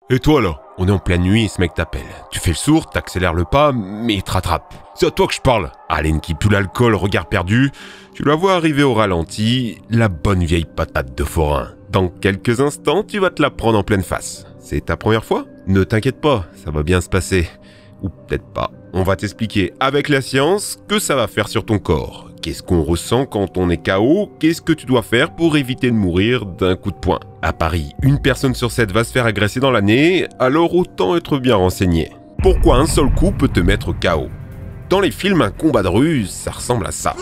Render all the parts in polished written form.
Et toi là? On est en pleine nuit et ce mec t'appelle. Tu fais le sourd, t'accélères le pas, mais il te rattrape. C'est à toi que je parle. Haleine qui pue l'alcool, regard perdu. Tu la vois arriver au ralenti, la bonne vieille patate de forain. Dans quelques instants, tu vas te la prendre en pleine face. C'est ta première fois? Ne t'inquiète pas, ça va bien se passer. Ou peut-être pas. On va t'expliquer avec la science que ça va faire sur ton corps. Qu'est-ce qu'on ressent quand on est KO? Qu'est-ce que tu dois faire pour éviter de mourir d'un coup de poing? À Paris, une personne sur 7 va se faire agresser dans l'année, alors autant être bien renseigné. Pourquoi un seul coup peut te mettre KO? Dans les films, un combat de rue, ça ressemble à ça.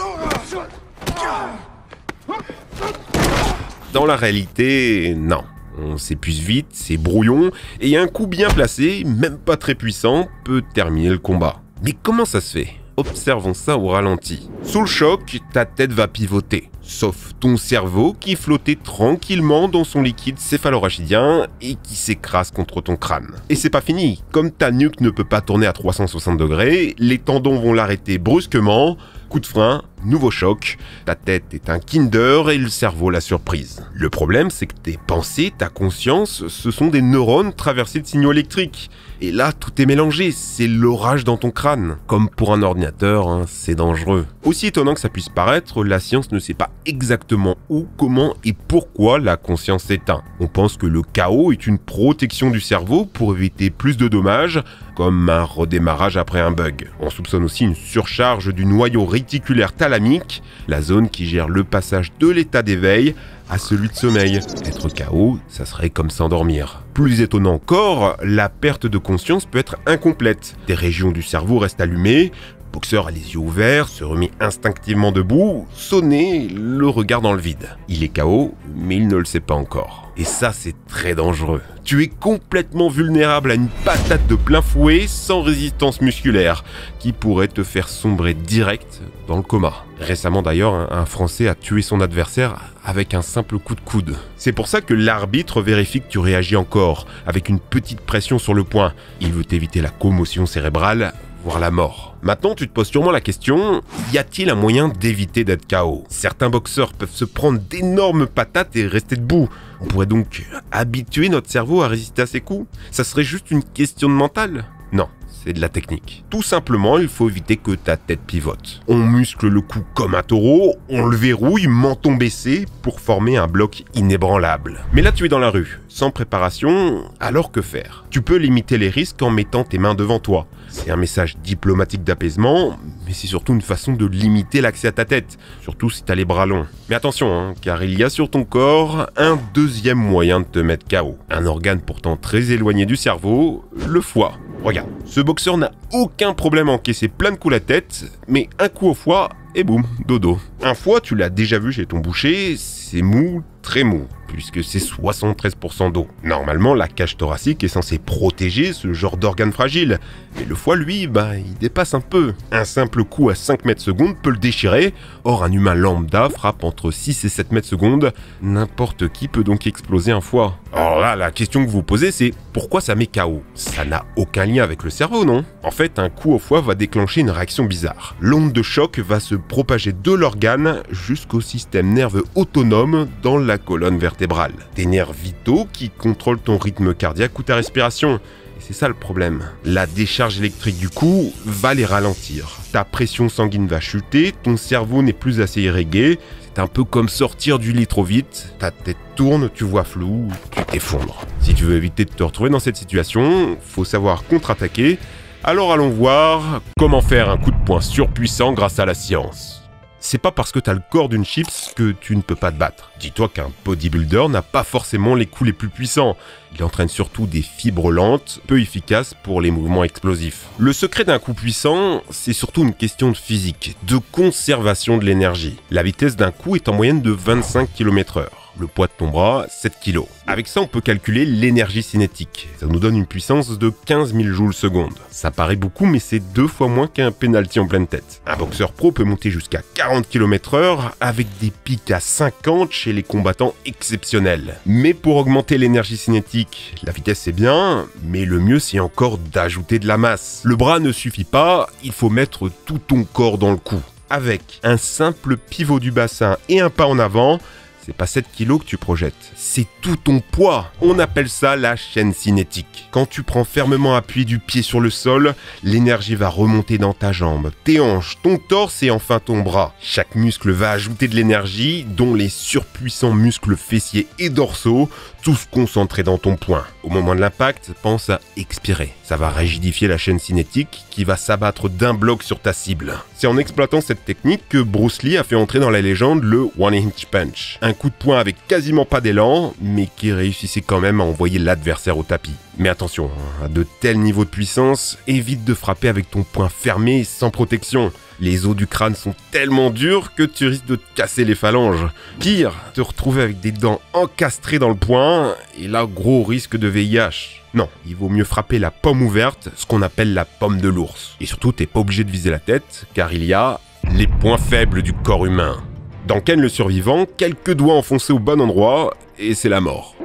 Dans la réalité, non. On s'épuise vite, c'est brouillon, et un coup bien placé, même pas très puissant, peut terminer le combat. Mais comment ça se fait? Observons ça au ralenti. Sous le choc, ta tête va pivoter, sauf ton cerveau qui flottait tranquillement dans son liquide céphalorachidien et qui s'écrase contre ton crâne. Et c'est pas fini, comme ta nuque ne peut pas tourner à 360 degrés, les tendons vont l'arrêter brusquement, coup de frein, nouveau choc, ta tête est un Kinder et le cerveau la surprise. Le problème, c'est que tes pensées, ta conscience, ce sont des neurones traversés de signaux électriques. Et là, tout est mélangé, c'est l'orage dans ton crâne. Comme pour un ordinateur, hein, c'est dangereux. Aussi étonnant que ça puisse paraître, la science ne sait pas exactement où, comment et pourquoi la conscience s'éteint. On pense que le chaos est une protection du cerveau pour éviter plus de dommages, comme un redémarrage après un bug. On soupçonne aussi une surcharge du noyau réticulaire thalamique, la zone qui gère le passage de l'état d'éveil à celui de sommeil. Être KO, ça serait comme s'endormir. Plus étonnant encore, la perte de conscience peut être incomplète. Des régions du cerveau restent allumées, le boxeur a les yeux ouverts, se remet instinctivement debout, sonné, le regard dans le vide. Il est KO, mais il ne le sait pas encore. Et ça, c'est très dangereux. Tu es complètement vulnérable à une patate de plein fouet sans résistance musculaire, qui pourrait te faire sombrer direct dans le coma. Récemment d'ailleurs, un Français a tué son adversaire avec un simple coup de coude. C'est pour ça que l'arbitre vérifie que tu réagis encore, avec une petite pression sur le poing. Il veut éviter la commotion cérébrale, voire la mort. Maintenant, tu te poses sûrement la question, y a-t-il un moyen d'éviter d'être KO? Certains boxeurs peuvent se prendre d'énormes patates et rester debout. On pourrait donc habituer notre cerveau à résister à ces coups? Ça serait juste une question de mental? Non, c'est de la technique. Tout simplement, il faut éviter que ta tête pivote. On muscle le cou comme un taureau, on le verrouille, menton baissé, pour former un bloc inébranlable. Mais là, tu es dans la rue, sans préparation, alors que faire? Tu peux limiter les risques en mettant tes mains devant toi. C'est un message diplomatique d'apaisement, mais c'est surtout une façon de limiter l'accès à ta tête, surtout si t'as les bras longs. Mais attention, hein, car il y a sur ton corps un deuxième moyen de te mettre KO. Un organe pourtant très éloigné du cerveau, le foie. Regarde, ce boxeur n'a aucun problème à encaisser plein de coups la tête, mais un coup au foie, et boum, dodo. Un foie, tu l'as déjà vu chez ton boucher, c'est mou, très mou, puisque c'est 73% d'eau. Normalement, la cage thoracique est censée protéger ce genre d'organe fragile, mais le foie, lui, il dépasse un peu. Un simple coup à 5 mètres secondes peut le déchirer, or un humain lambda frappe entre 6 et 7 mètres secondes, n'importe qui peut donc exploser un foie. Alors là, la question que vous posez, c'est pourquoi ça met KO? Ça n'a aucun lien avec le cerveau, non? En fait, un coup au foie va déclencher une réaction bizarre. L'onde de choc va se propager de l'organe jusqu'au système nerveux autonome dans la colonne vertébrale. Des nerfs vitaux qui contrôlent ton rythme cardiaque ou ta respiration. Et c'est ça le problème. La décharge électrique du coup va les ralentir. Ta pression sanguine va chuter, ton cerveau n'est plus assez irrigué. C'est un peu comme sortir du lit trop vite, ta tête tourne, tu vois flou, tu t'effondres. Si tu veux éviter de te retrouver dans cette situation, faut savoir contre-attaquer. Alors allons voir comment faire un coup de poing surpuissant grâce à la science. C'est pas parce que t'as le corps d'une chips que tu ne peux pas te battre. Dis-toi qu'un bodybuilder n'a pas forcément les coups les plus puissants. Il entraîne surtout des fibres lentes, peu efficaces pour les mouvements explosifs. Le secret d'un coup puissant, c'est surtout une question de physique, de conservation de l'énergie. La vitesse d'un coup est en moyenne de 25 km/h. Le poids de ton bras, 7 kg. Avec ça, on peut calculer l'énergie cinétique. Ça nous donne une puissance de 15 000 joules seconde. Ça paraît beaucoup, mais c'est 2 fois moins qu'un penalty en pleine tête. Un boxeur pro peut monter jusqu'à 40 km/h avec des pics à 50 chez les combattants exceptionnels. Mais pour augmenter l'énergie cinétique, la vitesse c'est bien, mais le mieux c'est encore d'ajouter de la masse. Le bras ne suffit pas, il faut mettre tout ton corps dans le coup. Avec un simple pivot du bassin et un pas en avant, c'est pas 7 kilos que tu projettes, c'est tout ton poids. On appelle ça la chaîne cinétique. Quand tu prends fermement appui du pied sur le sol, l'énergie va remonter dans ta jambe, tes hanches, ton torse et enfin ton bras. Chaque muscle va ajouter de l'énergie, dont les surpuissants muscles fessiers et dorsaux, tous concentrés dans ton poing. Au moment de l'impact, pense à expirer. Ça va rigidifier la chaîne cinétique qui va s'abattre d'un bloc sur ta cible. C'est en exploitant cette technique que Bruce Lee a fait entrer dans la légende le One Inch Punch. Un coup de poing avec quasiment pas d'élan, mais qui réussissait quand même à envoyer l'adversaire au tapis. Mais attention, à de tels niveaux de puissance, évite de frapper avec ton poing fermé sans protection. Les os du crâne sont tellement durs que tu risques de te casser les phalanges. Pire, te retrouver avec des dents encastrées dans le poing, et là, gros risque de VIH. Non, il vaut mieux frapper la pomme ouverte, ce qu'on appelle la pomme de l'ours. Et surtout, t'es pas obligé de viser la tête, car il y a les points faibles du corps humain. Dans Ken le survivant, quelques doigts enfoncés au bon endroit, et c'est la mort.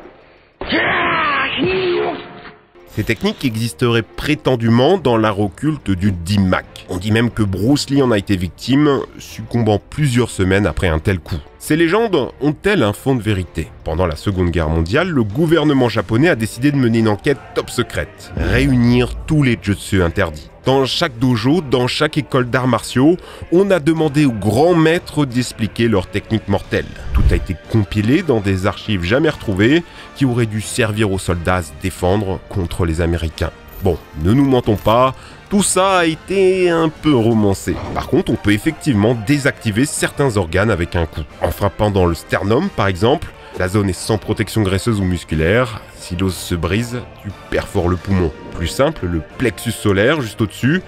Ces techniques existeraient prétendument dans l'art occulte du Dim-Mak. On dit même que Bruce Lee en a été victime, succombant plusieurs semaines après un tel coup. Ces légendes ont-elles un fond de vérité? Pendant la Seconde Guerre mondiale, le gouvernement japonais a décidé de mener une enquête top secrète. Réunir tous les jutsu interdits. Dans chaque dojo, dans chaque école d'arts martiaux, on a demandé aux grands maîtres d'expliquer leurs techniques mortelles. Tout a été compilé dans des archives jamais retrouvées qui auraient dû servir aux soldats à se défendre contre les Américains. Bon, ne nous mentons pas, tout ça a été un peu romancé. Par contre, on peut effectivement désactiver certains organes avec un coup. En frappant dans le sternum, par exemple, la zone est sans protection graisseuse ou musculaire. Si l'os se brise, tu perfores le poumon. Plus simple, le plexus solaire, juste au-dessus,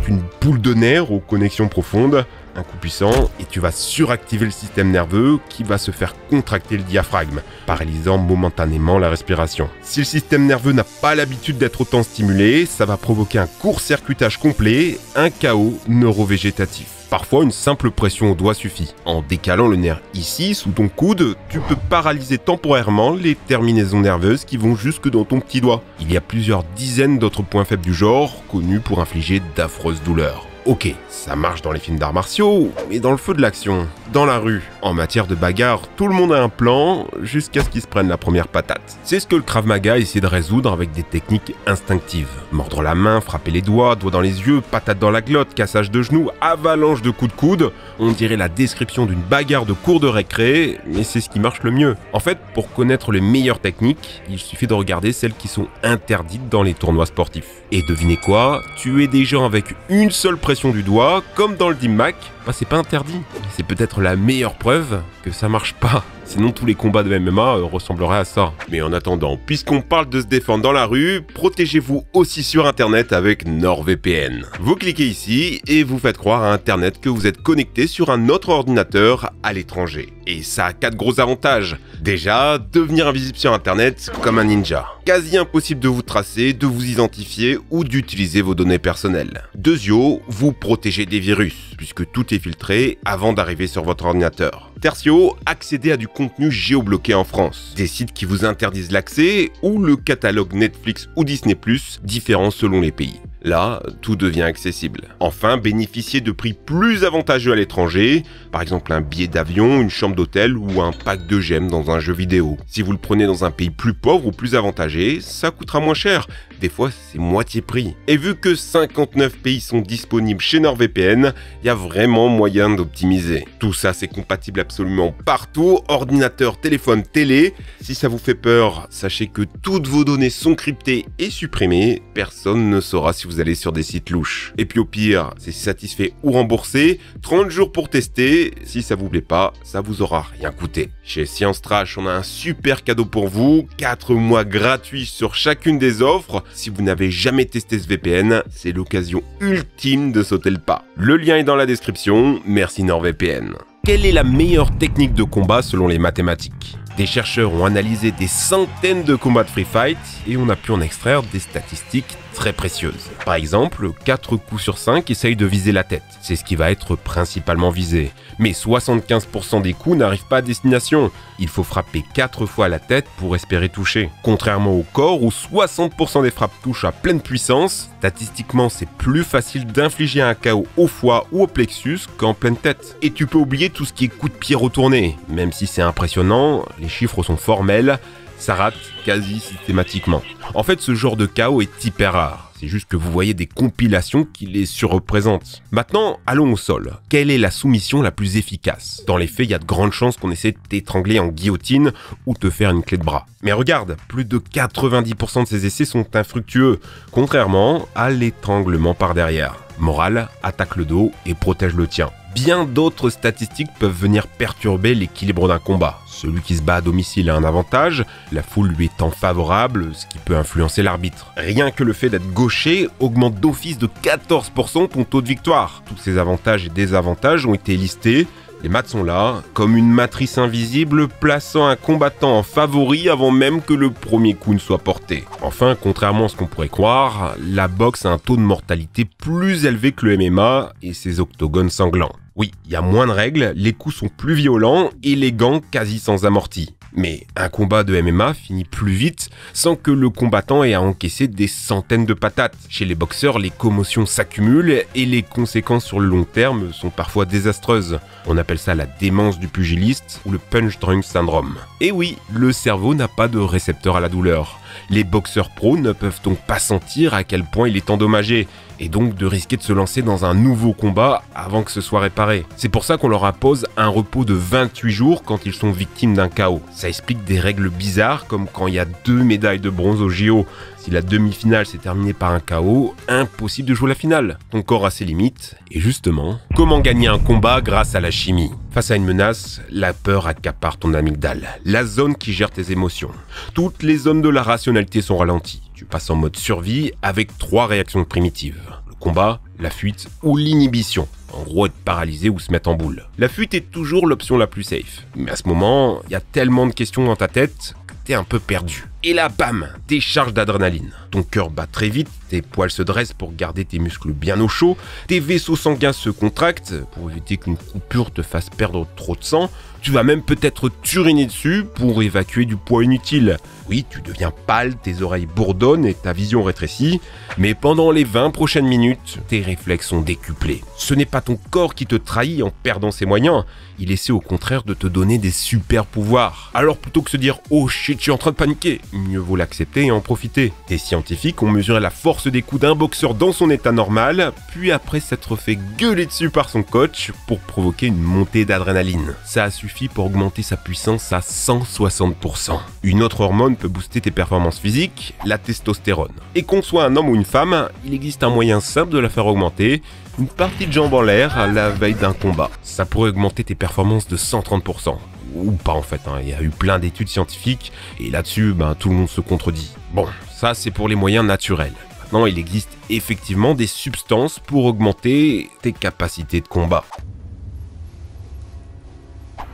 c'est une boule de nerfs aux connexions profondes. Un coup puissant et tu vas suractiver le système nerveux qui va se faire contracter le diaphragme, paralysant momentanément la respiration. Si le système nerveux n'a pas l'habitude d'être autant stimulé, ça va provoquer un court-circuitage complet, un chaos neurovégétatif. Parfois, une simple pression au doigt suffit. En décalant le nerf ici, sous ton coude, tu peux paralyser temporairement les terminaisons nerveuses qui vont jusque dans ton petit doigt. Il y a plusieurs dizaines d'autres points faibles du genre, connus pour infliger d'affreuses douleurs. Ok, ça marche dans les films d'arts martiaux, mais dans le feu de l'action, dans la rue, en matière de bagarre, tout le monde a un plan, jusqu'à ce qu'ils se prennent la première patate. C'est ce que le Krav Maga essaie de résoudre avec des techniques instinctives. Mordre la main, frapper les doigts dans les yeux, patate dans la glotte, cassage de genoux, avalanche de coups de coude. On dirait la description d'une bagarre de cour de récré, mais c'est ce qui marche le mieux. En fait, pour connaître les meilleures techniques, il suffit de regarder celles qui sont interdites dans les tournois sportifs. Et devinez quoi? Tuer des gens avec une seule pression du doigt, comme dans le Dim-Mak, c'est pas interdit. C'est peut-être la meilleure preuve que ça marche pas. Sinon tous les combats de MMA ressembleraient à ça. Mais en attendant, puisqu'on parle de se défendre dans la rue, protégez-vous aussi sur internet avec NordVPN. Vous cliquez ici et vous faites croire à internet que vous êtes connecté sur un autre ordinateur à l'étranger. Et ça a 4 gros avantages. Déjà, devenir invisible sur internet comme un ninja. Quasi impossible de vous tracer, de vous identifier ou d'utiliser vos données personnelles. Deuxio, vous protégez des virus, puisque tout est filtré avant d'arriver sur votre ordinateur. Tertio, accéder à du contenu géobloqué en France. Des sites qui vous interdisent l'accès ou le catalogue Netflix ou Disney+, différent selon les pays. Là, tout devient accessible. Enfin, bénéficier de prix plus avantageux à l'étranger, par exemple un billet d'avion, une chambre d'hôtel ou un pack de gemmes dans un jeu vidéo. Si vous le prenez dans un pays plus pauvre ou plus avantagé, ça coûtera moins cher. Des fois, c'est moitié prix. Et vu que 59 pays sont disponibles chez NordVPN, il y a vraiment moyen d'optimiser. Tout ça, c'est compatible absolument partout, ordinateur, téléphone, télé. Si ça vous fait peur, sachez que toutes vos données sont cryptées et supprimées. Personne ne saura si vous allez sur des sites louches. Et puis au pire, c'est satisfait ou remboursé, 30 jours pour tester. Si ça vous plaît pas, ça vous aura rien coûté. Chez Science Trash, on a un super cadeau pour vous, 4 mois gratuits sur chacune des offres. Si vous n'avez jamais testé ce VPN, c'est l'occasion ultime de sauter le pas. Le lien est dans la description, merci NordVPN. Quelle est la meilleure technique de combat selon les mathématiques ? Des chercheurs ont analysé des centaines de combats de free fight et on a pu en extraire des statistiques très précieuses. Par exemple, 4 coups sur 5 essayent de viser la tête. C'est ce qui va être principalement visé. Mais 75% des coups n'arrivent pas à destination. Il faut frapper 4 fois la tête pour espérer toucher. Contrairement au corps où 60% des frappes touchent à pleine puissance, statistiquement c'est plus facile d'infliger un KO au foie ou au plexus qu'en pleine tête. Et tu peux oublier tout ce qui est coup de pied retourné. Même si c'est impressionnant, les chiffres sont formels, ça rate quasi systématiquement. En fait, ce genre de KO est hyper rare. C'est juste que vous voyez des compilations qui les surreprésentent. Maintenant, allons au sol. Quelle est la soumission la plus efficace? Dans les faits, il y a de grandes chances qu'on essaie de t'étrangler en guillotine ou te faire une clé de bras. Mais regarde, plus de 90% de ces essais sont infructueux, contrairement à l'étranglement par derrière. Morale, attaque le dos et protège le tien. Bien d'autres statistiques peuvent venir perturber l'équilibre d'un combat. Celui qui se bat à domicile a un avantage, la foule lui étant favorable, ce qui peut influencer l'arbitre. Rien que le fait d'être gaucher augmente d'office de 14% ton taux de victoire. Tous ces avantages et désavantages ont été listés. Les maths sont là, comme une matrice invisible plaçant un combattant en favori avant même que le premier coup ne soit porté. Enfin, contrairement à ce qu'on pourrait croire, la boxe a un taux de mortalité plus élevé que le MMA et ses octogones sanglants. Oui, il y a moins de règles, les coups sont plus violents et les gants quasi sans amorti. Mais un combat de MMA finit plus vite sans que le combattant ait à encaisser des centaines de patates. Chez les boxeurs, les commotions s'accumulent et les conséquences sur le long terme sont parfois désastreuses. On appelle ça la démence du pugiliste ou le punch drunk syndrome. Et oui, le cerveau n'a pas de récepteur à la douleur. Les boxeurs pros ne peuvent donc pas sentir à quel point il est endommagé, et donc de risquer de se lancer dans un nouveau combat avant que ce soit réparé. C'est pour ça qu'on leur impose un repos de 28 jours quand ils sont victimes d'un KO. Ça explique des règles bizarres comme quand il y a 2 médailles de bronze au JO. Si la demi-finale s'est terminée par un KO, impossible de jouer la finale. Ton corps a ses limites. Et justement, comment gagner un combat grâce à la chimie? Face à une menace, la peur accapare ton amygdale, la zone qui gère tes émotions. Toutes les zones de la rationalité sont ralenties. Tu passes en mode survie avec 3 réactions primitives. Le combat, la fuite ou l'inhibition. En gros, être paralysé ou se mettre en boule. La fuite est toujours l'option la plus safe. Mais à ce moment, il y a tellement de questions dans ta tête que t'es un peu perdu. Et là, bam, décharge d'adrénaline. Ton cœur bat très vite, tes poils se dressent pour garder tes muscles bien au chaud, tes vaisseaux sanguins se contractent pour éviter qu'une coupure te fasse perdre trop de sang, tu vas même peut-être t'uriner dessus pour évacuer du poids inutile. Oui, tu deviens pâle, tes oreilles bourdonnent et ta vision rétrécit, mais pendant les 20 prochaines minutes, tes réflexes sont décuplés. Ce n'est pas ton corps qui te trahit en perdant ses moyens, il essaie au contraire de te donner des super pouvoirs. Alors plutôt que se dire « Oh shit, je suis en train de paniquer », mieux vaut l'accepter et en profiter. Des scientifiques ont mesuré la force des coups d'un boxeur dans son état normal, puis après s'être fait gueuler dessus par son coach pour provoquer une montée d'adrénaline. Ça a suffi pour augmenter sa puissance à 160%. Une autre hormone peut booster tes performances physiques, la testostérone. Et qu'on soit un homme ou une femme, il existe un moyen simple de la faire augmenter, une partie de jambe en l'air à la veille d'un combat. Ça pourrait augmenter tes performances de 130%. Ou pas en fait, il y a eu plein d'études scientifiques et là-dessus, tout le monde se contredit. Bon, ça c'est pour les moyens naturels. Maintenant, il existe effectivement des substances pour augmenter tes capacités de combat.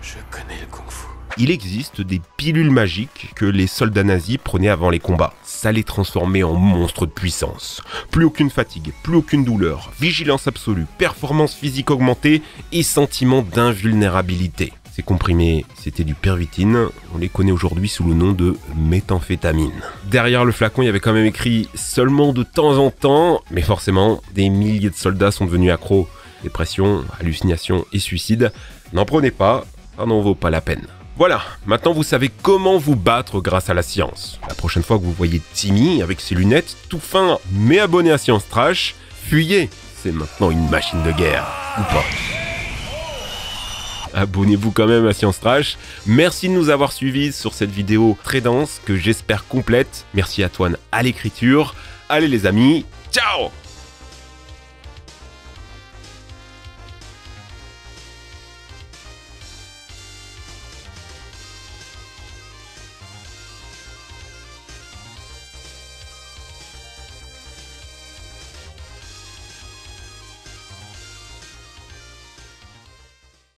Je connais le kung-fu. Il existe des pilules magiques que les soldats nazis prenaient avant les combats. Ça les transformait en monstres de puissance. Plus aucune fatigue, plus aucune douleur, vigilance absolue, performance physique augmentée et sentiment d'invulnérabilité. Ces comprimés, c'était du Pervitin, on les connaît aujourd'hui sous le nom de méthamphétamine. Derrière le flacon, il y avait quand même écrit « seulement de temps en temps », mais forcément, des milliers de soldats sont devenus accros. Dépression, hallucinations et suicide. N'en prenez pas, ça n'en vaut pas la peine. Voilà, maintenant vous savez comment vous battre grâce à la science. La prochaine fois que vous voyez Timmy avec ses lunettes, tout fin mais abonné à Science Trash, fuyez, c'est maintenant une machine de guerre, ou pas. Abonnez-vous quand même à Science Trash. Merci de nous avoir suivis sur cette vidéo très dense que j'espère complète. Merci à Toine à l'écriture. Allez les amis, ciao!